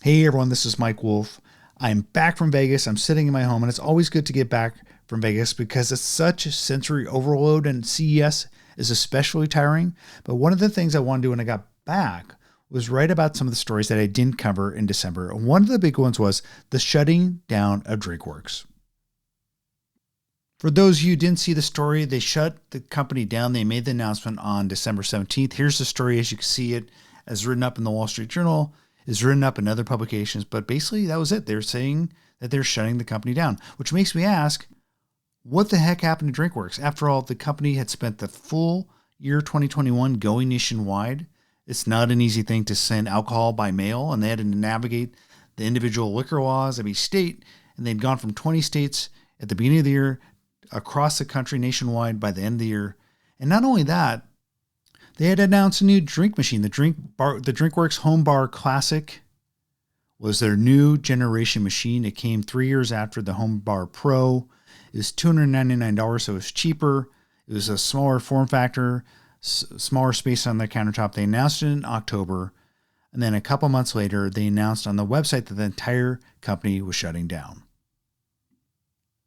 Hey everyone, this is Mike Wolf. I'm back from Vegas. I'm sitting in my home, and it's always good to get back from Vegas because it's such a sensory overload, and CES is especially tiring. But one of the things I wanted to do when I got back was write about some of the stories that I didn't cover in December. And one of the big ones was the shutting down of Drinkworks. For those of you who didn't see the story, they shut the company down. They made the announcement on December 17th. Here's the story as you can see it, as written up in the Wall Street Journal, is written up in other publications. But basically, that was it. They're saying that they're shutting the company down, which makes me ask, what the heck happened to Drinkworks? After all, the company had spent the full year 2021 going nationwide. It's not an easy thing to send alcohol by mail, and they had to navigate the individual liquor laws of each state. And they'd gone from 20 states at the beginning of the year across the country nationwide by the end of the year. And not only that, they had announced a new drink machine. The Drinkworks Home Bar Classic was their new generation machine. It came 3 years after the Home Bar Pro. It was $299, so it was cheaper. It was a smaller form factor, smaller space on the countertop. They announced it in October, and then a couple months later, they announced on the website that the entire company was shutting down.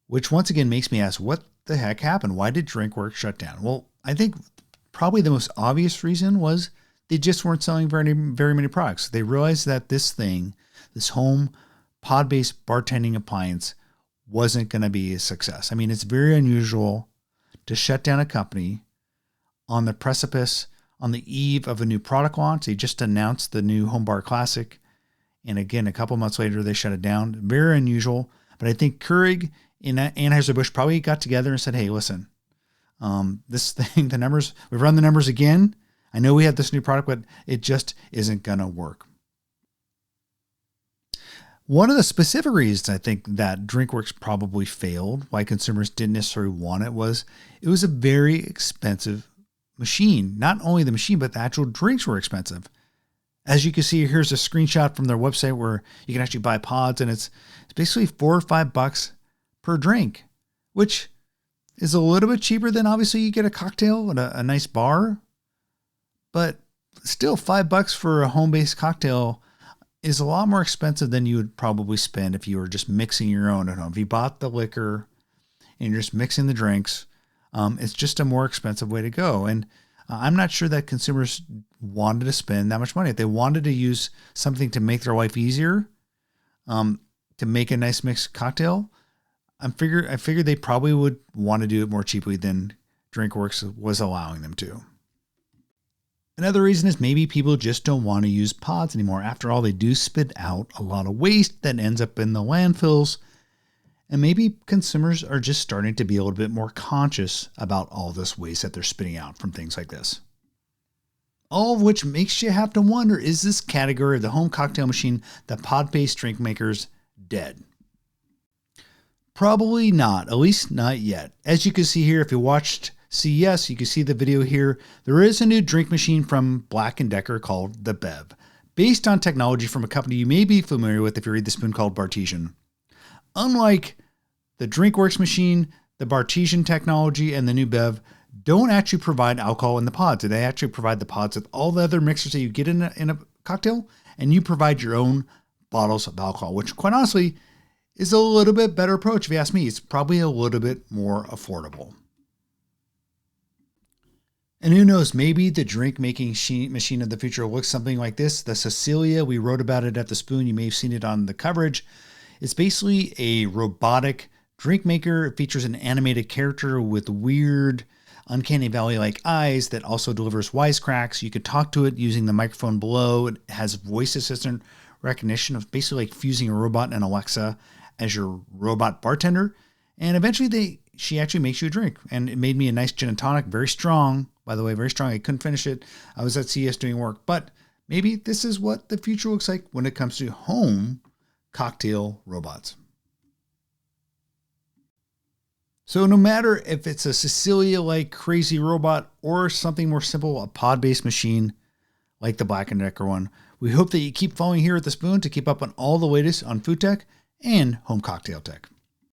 Which once again makes me ask, what the heck happened? Why did Drinkworks shut down? Well, I think probably the most obvious reason was they just weren't selling very many products. They realized that this home pod-based bartending appliance wasn't going to be a success. I mean, it's very unusual to shut down a company on the precipice, on the eve of a new product launch. They just announced the new Home Bar Classic. And again, a couple months later, they shut it down. Very unusual. But I think Keurig and Anheuser-Busch probably got together and said, hey, listen, this thing, we've run the numbers again. I know we have this new product, but it just isn't going to work. One of the specific reasons I think that Drinkworks probably failed, why consumers didn't necessarily want it was a very expensive machine. Not only the machine, but the actual drinks were expensive. As you can see, here's a screenshot from their website where you can actually buy pods, and it's basically $4 or $5 per drink, which is a little bit cheaper than obviously you get a cocktail at a nice bar, but still $5 for a home-based cocktail is a lot more expensive than you would probably spend if you were just mixing your own at home. If you bought the liquor and you're just mixing the drinks, it's just a more expensive way to go. And I'm not sure that consumers wanted to spend that much money. If they wanted to use something to make their life easier, to make a nice mixed cocktail, I figured they probably would want to do it more cheaply than Drinkworks was allowing them to. Another reason is maybe people just don't want to use pods anymore. After all, they do spit out a lot of waste that ends up in the landfills. And maybe consumers are just starting to be a little bit more conscious about all this waste that they're spitting out from things like this. All of which makes you have to wonder, is this category of the home cocktail machine, the pod-based drink makers, dead? Probably not, at least not yet. As you can see here, if you watched CES, you can see the video here. There is a new drink machine from Black & Decker called the Bev, based on technology from a company you may be familiar with if you read the spoon called Bartesian. Unlike the Drinkworks machine, the Bartesian technology and the new Bev don't actually provide alcohol in the pods. They actually provide the pods with all the other mixers that you get in a cocktail, and you provide your own bottles of alcohol, which quite honestly is a little bit better approach. If you ask me, it's probably a little bit more affordable. And who knows, maybe the drink making machine of the future looks something like this. The Cecilia, we wrote about it at the Spoon. You may have seen it on the coverage. It's basically a robotic drink maker. It features an animated character with weird, uncanny valley-like eyes that also delivers wisecracks. You could talk to it using the microphone below. It has voice assistant recognition of basically like fusing a robot and Alexa as your robot bartender. And eventually she actually makes you a drink. And it made me a nice gin and tonic, very strong. By the way, very strong. I couldn't finish it. I was at CES doing work. But maybe this is what the future looks like when it comes to home cocktail robots. So no matter if it's a Cecilia-like crazy robot or something more simple, a pod-based machine like the Black & Decker one, we hope that you keep following here at the Spoon to keep up on all the latest on food tech and home cocktail tech.